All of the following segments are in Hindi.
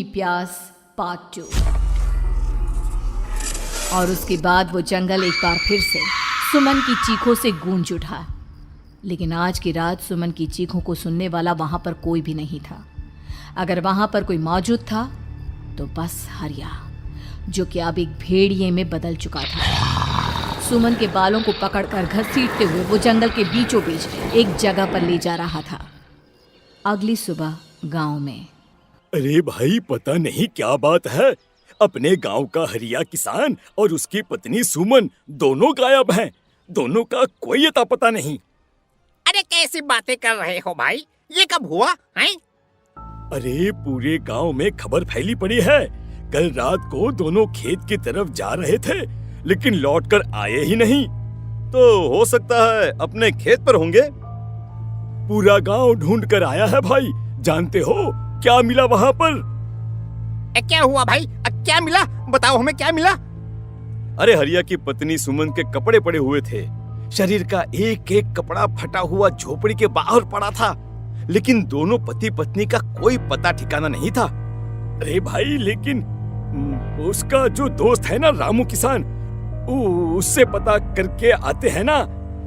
की प्यास पार्ट 2। और उसके बाद वो जंगल एक बार फिर से सुमन की चीखों से गूंज उठा। लेकिन आज की रात सुमन की चीखों को सुनने वाला वहां पर कोई भी नहीं था। अगर वहां पर कोई मौजूद था तो बस हरिया, जो कि अब एक भेड़िए में बदल चुका था। सुमन के बालों को पकड़कर घसीटते हुए वो जंगल के बीचों बीच एक जगह पर ले जा रहा था। अगली सुबह गांव में। अरे भाई, पता नहीं क्या बात है, अपने गांव का हरिया किसान और उसकी पत्नी सुमन दोनों गायब हैं। दोनों का कोई अता पता नहीं। अरे कैसी बातें कर रहे हो भाई, ये कब हुआ है? अरे पूरे गांव में खबर फैली पड़ी है। कल रात को दोनों खेत की तरफ जा रहे थे, लेकिन लौटकर आए ही नहीं। तो हो सकता है अपने खेत पर होंगे। पूरा गांव ढूंढ कर आया है भाई। जानते हो क्या मिला वहां पर? क्या हुआ भाई? क्या मिला? बताओ हमें, क्या मिला? अरे हरिया की पत्नी सुमन के कपड़े पड़े हुए थे। शरीर का एक एक कपड़ा फटा हुआ झोपड़ी के बाहर पड़ा था, लेकिन दोनों पति पत्नी का कोई पता ठिकाना नहीं था। अरे भाई, लेकिन उसका जो दोस्त है ना रामू किसान, उससे पता करके आते हैं ना।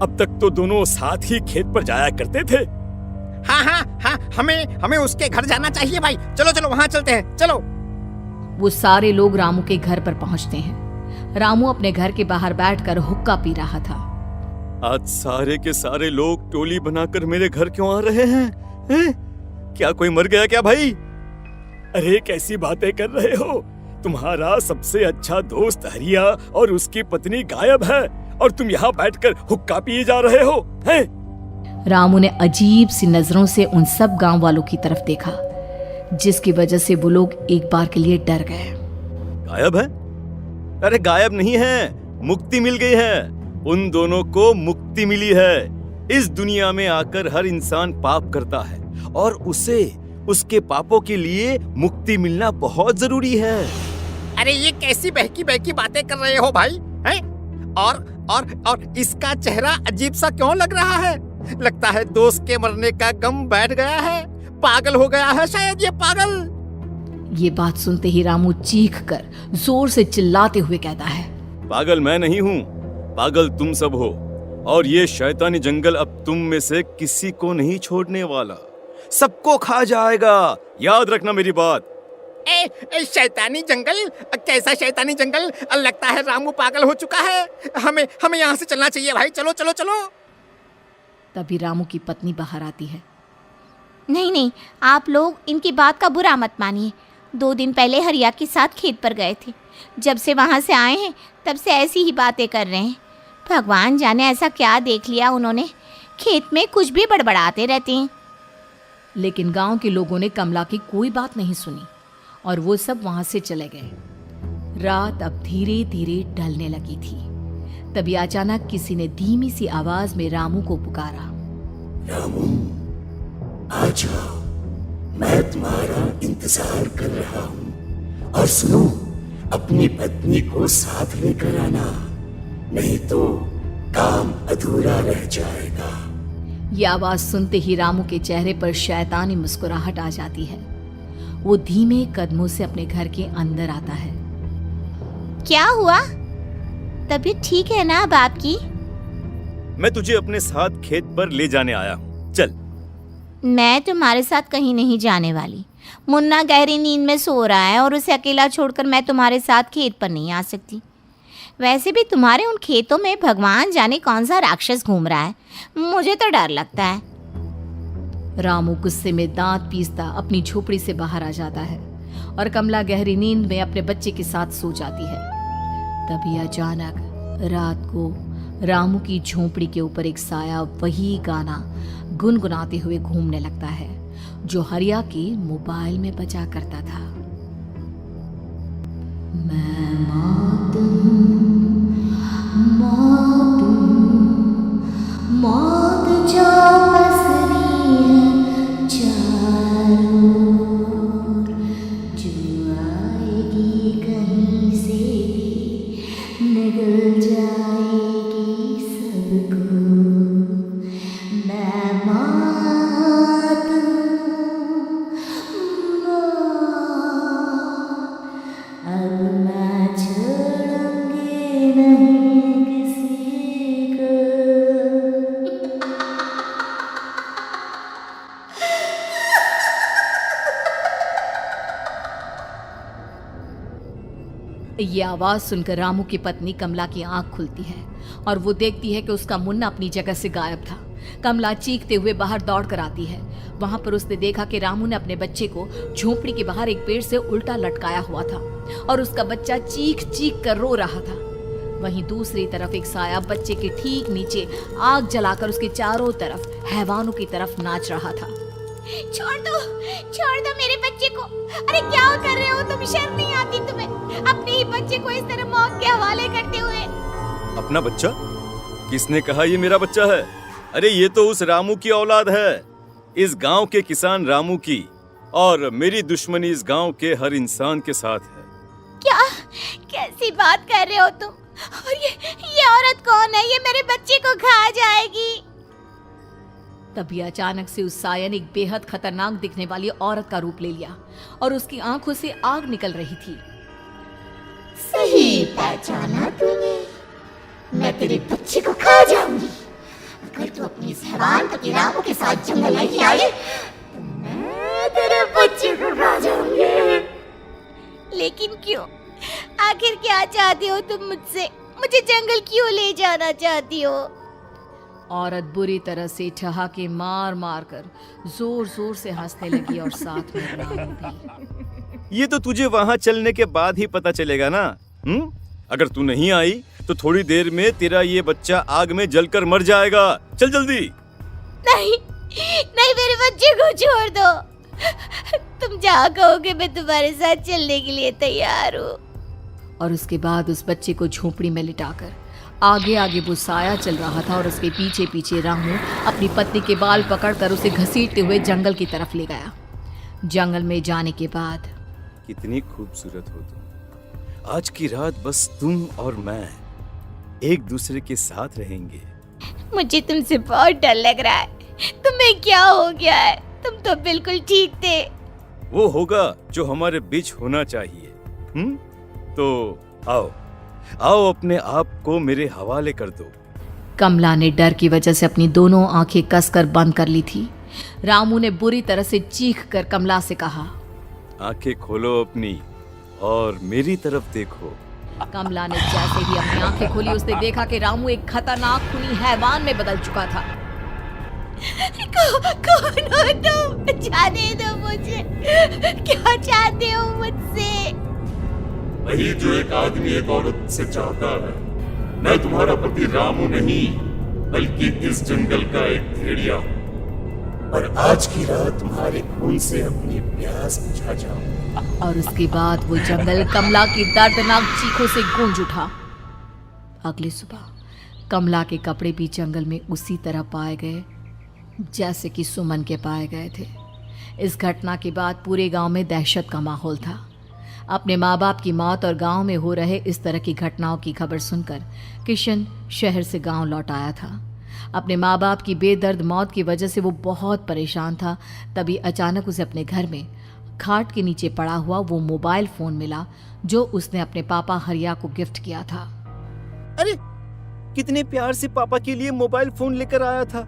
अब तक तो दोनों साथ ही खेत पर जाया करते थे। हाँ, हमें उसके घर जाना चाहिए भाई। चलो वहाँ चलते हैं, चलो। वो सारे लोग रामू के घर पर पहुंचते हैं। रामू अपने घर के बाहर बैठकर हुक्का पी रहा था। आज सारे के सारे लोग टोली बनाकर मेरे घर क्यों आ रहे हैं? क्या कोई मर गया क्या भाई? अरे कैसी बातें कर रहे हो? तुम्हारा सबसे अच्छा दोस्त हरिया और उसकी पत्नी गायब है और तुम यहाँ बैठकर हुक्का पिए जा रहे हो हैं? रामू ने अजीब सी नजरों से उन सब गांव वालों की तरफ देखा, जिसकी वजह से वो लोग एक बार के लिए डर गए। गायब है? अरे गायब नहीं है, मुक्ति मिल गई है। उन दोनों को मुक्ति मिली है। इस दुनिया में आकर हर इंसान पाप करता है और उसे उसके पापों के लिए मुक्ति मिलना बहुत जरूरी है। अरे ये कैसी बहकी बहकी बातें कर रहे हो भाई, हैं? और इसका चेहरा अजीब सा क्यों लग रहा है? लगता है दोस्त के मरने का गम बैठ गया है। पागल हो गया है शायद ये पागल। ये बात सुनते ही रामू चीख कर जोर से चिल्लाते हुए कहता है, पागल मैं नहीं हूँ, पागल तुम सब हो। और ये शैतानी जंगल अब तुम में से किसी को नहीं छोड़ने वाला, सबको खा जाएगा। याद रखना मेरी बात। शैतानी जंगल? कैसा शैतानी जंगल? लगता है रामू पागल हो चुका है। हमें यहाँ से चलना चाहिए भाई। चलो। तभी रामू की पत्नी बाहर आती है। नहीं, आप लोग इनकी बात का बुरा मत मानिए। 2 दिन पहले हरिया के साथ खेत पर गए थे। जब से वहाँ से आए हैं तब से ऐसी ही बातें कर रहे हैं। भगवान जाने ऐसा क्या देख लिया उन्होंने, खेत में कुछ भी बड़बड़ाते रहते हैं। लेकिन गांव के लोगों ने कमला की कोई बात नहीं सुनी और वो सब वहां से चले गए। रात अब धीरे धीरे ढलने लगी थी। तभी अचानक किसी ने धीमी सी आवाज में रामू को पुकारा। रामू, आ जाओ, मैं तुम्हारा इंतजार कर रहा हूँ। और सुनो, अपनी पत्नी को साथ लेकर आना, नहीं तो काम अधूरा रह जाएगा। ये आवाज सुनते ही रामू के चेहरे पर शैतानी मुस्कुराहट आ जाती है। वो धीमे कदमों से अपने घर के अंदर आता है। क्या हुआ? तबीयत ठीक है ना अब आपकी? मैं तुझे अपने साथ खेत पर ले जाने आया हूँ, चल। मैं तुम्हारे साथ कहीं नहीं जाने वाली। मुन्ना गहरी नींद में सो रहा है और उसे अकेला छोड़कर मैं तुम्हारे साथ खेत पर नहीं आ सकती। वैसे भी तुम्हारे उन खेतों में भगवान जाने कौन सा राक्षस घूम रहा है, मुझे तो डर लगता है। रामू गुस्से में दांत पीसता अपनी झोपड़ी से बाहर आ जाता है और कमला गहरी नींद में अपने बच्चे के साथ सो जाती है। तभी अचानक रात को रामू की झोपड़ी के ऊपर एक साया वही गाना गुनगुनाते हुए घूमने लगता है जो हरिया के मोबाइल में बजा करता था। मैं मौत जो पसरी है चारों ओर, जो आएगी कहीं से भी निगल जाएगी सबको। मैं मौत ये आवाज सुनकर रामू की पत्नी कमला की आंख खुलती है और वो देखती है कि उसका मुन्ना अपनी जगह से गायब था। कमला चीखते हुए बाहर दौड़ कर आती है। वहां पर उसने देखा कि रामू ने अपने बच्चे को झोपड़ी के बाहर एक पेड़ से उल्टा लटकाया हुआ था और उसका बच्चा चीख चीख कर रो रहा था। वहीं दूसरी तरफ एक साया बच्चे के ठीक नीचे आग जलाकर उसके चारों तरफ हैवानों की तरफ नाच रहा था। छोड़ दो मेरे बच्चे को। अरे क्या कर रहे हो तुम? शर्म नहीं आती तुम्हें अपने ही बच्चे को इस तरह मौत के हवाले करते हुए? अपना बच्चा? किसने कहा ये मेरा बच्चा है? अरे ये तो उस रामू की औलाद है, इस गांव के किसान रामू की, और मेरी दुश्मनी इस गांव के हर इंसान के साथ है। क्या? कैसी बात कर रहे हो तुम? और ये औरत कौन है? ये मेरे बच्चे को खा जाएगी। तभी अचानक से उस साया ने एक बेहद खतरनाक दिखने वाली औरत का रूप ले लिया और उसकी आंखों से आग निकल रही थी। सही पहचाना तूने, मैं तेरे बच्चे को खा जाऊंगी। अगर तू अपनी इस हैवान पति रामू के साथ जंगल नहीं आई तो मैं तेरे बच्चे को खा जाऊंगी। लेकिन क्यों? आखिर क्या चाहती हो तुम मुझसे? मुझे जंगल क्यों ले जाना चाहती हो? औरत बुरी तरह से ठहाके मार मार कर जोर जोर से हंसने लगी और साथ में रामू भी। ये तो तुझे वहाँ चलने के बाद ही पता चलेगा ना। अगर तू नहीं आई तो थोड़ी देर में तेरा ये बच्चा आग में जलकर मर जाएगा। चल जल्दी। नहीं, मेरे बच्चे को छोड़ दो। तुम जहाँ कहोगे मैं तुम्हारे साथ चलने के लिए तैयार हूँ। और उसके बाद उस बच्चे को झोपड़ी में लिटाकर आगे आगे वो साया चल रहा था और उसके पीछे पीछे रामू अपनी पत्नी के बाल पकड़कर उसे घसीटते हुए जंगल की तरफ ले गया। जंगल में जाने के बाद, कितनी खूबसूरत हो तुम। आज की रात बस तुम और मैं एक दूसरे के साथ रहेंगे। मुझे तुमसे बहुत डर लग रहा है। तुम्हें क्या हो गया है? तुम तो बिल्कुल ठीक थे। वो होगा जो हमारे बीच होना चाहिए। तो आओ अपने आप को मेरे हवाले कर दो। कमला ने डर की वजह से अपनी दोनों आंखें कसकर बंद कर ली थी। रामू ने बुरी तरह से चीख कर कमला से कहा, आंखें खोलो अपनी और मेरी तरफ देखो। कमला ने जैसे ही अपनी आंखें खोली उसने देखा कि रामू एक खतरनाक खूनी हैवान में बदल चुका था। कौन हो तुम? जाने दो मुझे। क्या चाहते हो मुझसे? वही जो एक आदमी एक औरत से चाहता है। मैं तुम्हारा पति रामू नहीं, बल्कि इस जंगल का एक भेड़िया हूँ, और आज की रात तुम्हारे खून से अपनी प्यास बुझा जाऊं। और उसके बाद वो जंगल कमला की दर्दनाक चीखों से गूंज उठा। अगली सुबह कमला के कपड़े भी जंगल में उसी तरह पाए गए जैसे कि सुमन के पाए गए थे। इस घटना के बाद पूरे गांव में दहशत का माहौल था। अपने माँ बाप की मौत और गांव में हो रहे इस तरह की घटनाओं की खबर सुनकर किशन शहर से गांव लौट आया था। अपने माँ बाप की बेदर्द मौत की वजह से वो बहुत परेशान था। तभी अचानक उसे अपने घर में खाट के नीचे पड़ा हुआ वो मोबाइल फोन मिला जो उसने अपने पापा हरिया को गिफ्ट किया था। अरे कितने प्यार से पापा के लिए मोबाइल फोन लेकर आया था।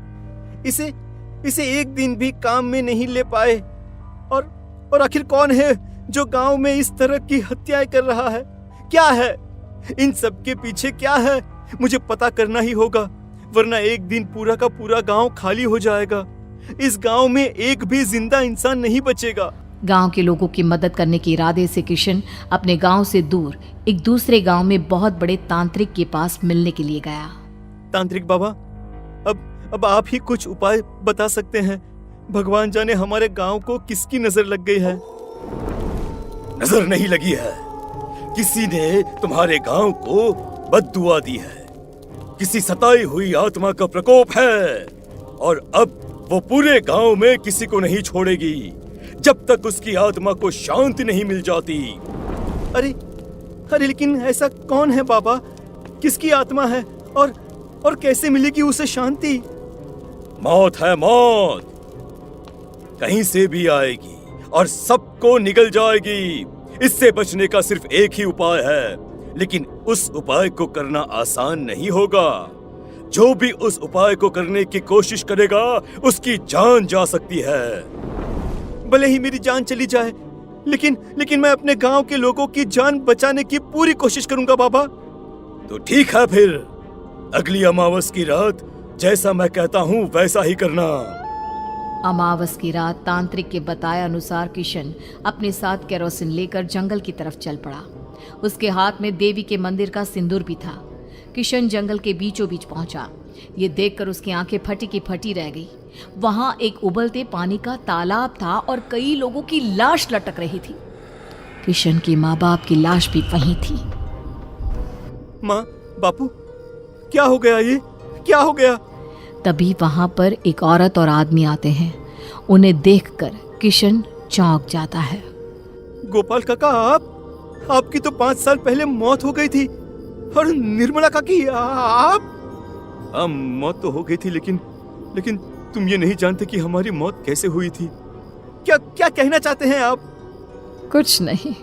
इसे एक दिन भी काम में नहीं ले पाए। और आखिर कौन है जो गांव में इस तरह की हत्याएं कर रहा है? क्या है इन सब के पीछे? क्या है? मुझे पता करना ही होगा, वरना एक दिन पूरा का पूरा गांव खाली हो जाएगा। इस गांव में एक भी जिंदा इंसान नहीं बचेगा। गांव के लोगों की मदद करने के इरादे से किशन अपने गांव से दूर एक दूसरे गांव में बहुत बड़े तांत्रिक के पास मिलने के लिए गया। तांत्रिक बाबा, अब आप ही कुछ उपाय बता सकते हैं। भगवान जाने हमारे गांव को किसकी नजर लग गई है। नजर नहीं लगी है, किसी ने तुम्हारे गांव को बद्दुआ दी है। किसी सताई हुई आत्मा का प्रकोप है और अब वो पूरे गांव में किसी को नहीं छोड़ेगी जब तक उसकी आत्मा को शांति नहीं मिल जाती। अरे लेकिन ऐसा कौन है बाबा? किसकी आत्मा है और कैसे मिलेगी उसे शांति? मौत है, मौत कहीं से भी आएगी और सबको निगल जाएगी। इससे बचने का सिर्फ एक ही उपाय है, लेकिन उस उपाय को करना आसान नहीं होगा। जो भी उस उपाय को करने की कोशिश करेगा उसकी जान जा सकती है। भले ही मेरी जान चली जाए, लेकिन मैं अपने गांव के लोगों की जान बचाने की पूरी कोशिश करूंगा बाबा। तो ठीक है फिर, अगली अमावस की रात जैसा मैं कहता हूँ वैसा ही करना। अमावस की रात तांत्रिक के बताए अनुसार किशन अपने साथ केरोसिन लेकर जंगल की तरफ चल पड़ा। उसके हाथ में देवी के मंदिर का सिंदूर भी था। किशन जंगल के बीचों बीच पहुंचा। ये देखकर उसकी आंखें फटी की फटी रह गई। वहां एक उबलते पानी का तालाब था और कई लोगों की लाश लटक रही थी। किशन के माँ बाप की लाश भी वहीं थी। माँ, बापू, क्या हो गया? ये क्या हो गया? तभी वहां पर एक औरत और आदमी आते हैं। उन्हें देखकर किशन चौंक जाता है। गोपाल काका, आपकी तो 5 साल पहले मौत हो गई थी। और निर्मला काकी, आप? हाँ, मौत तो हो गई थी, लेकिन तुम ये नहीं जानते कि हमारी मौत कैसे हुई थी। क्या कहना चाहते हैं आप? कुछ नहीं,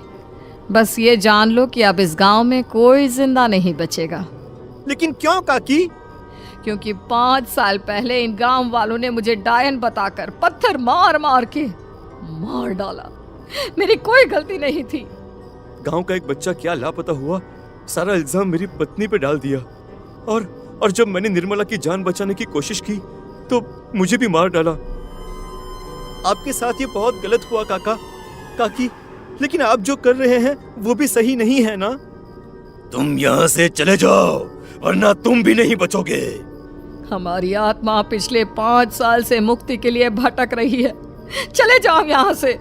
बस ये जान लो कि अब इस गांव में कोई जिंदा नहीं बचेगा। लेकिन क्यों काकी? क्योंकि 5 साल पहले इन गांव वालों ने मुझे डायन बताकर पत्थर मार मार के मार डाला। मेरी कोई गलती नहीं थी। गांव का एक बच्चा क्या लापता हुआ, सारा इल्जाम मेरी पत्नी पे डाल दिया। और जब मैंने निर्मला की जान बचाने की कोशिश की तो मुझे भी मार डाला। आपके साथ ये बहुत गलत हुआ काकी, लेकिन आप जो कर रहे हैं वो भी सही नहीं है ना? तुम यहाँ से चले जाओ वरना तुम भी नहीं बचोगे। हमारी आत्मा पिछले 5 साल से मुक्ति के लिए भटक रही है। चले जाओ यहाँ से।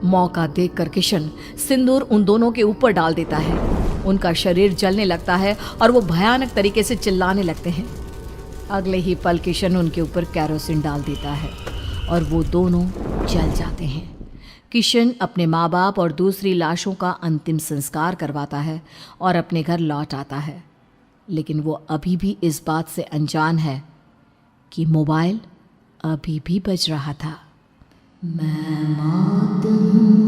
मौका देखकर किशन सिंदूर उन दोनों के ऊपर डाल देता है। उनका शरीर जलने लगता है और वो भयानक तरीके से चिल्लाने लगते हैं। अगले ही पल किशन उनके ऊपर केरोसिन डाल देता है और वो दोनों जल जाते हैं। किशन अपने माँ बाप और दूसरी लाशों का अंतिम संस्कार करवाता है और अपने घर लौट आता है। लेकिन वो अभी भी इस बात से अनजान है कि मोबाइल अभी भी बज रहा था। मैं मौत हूँ।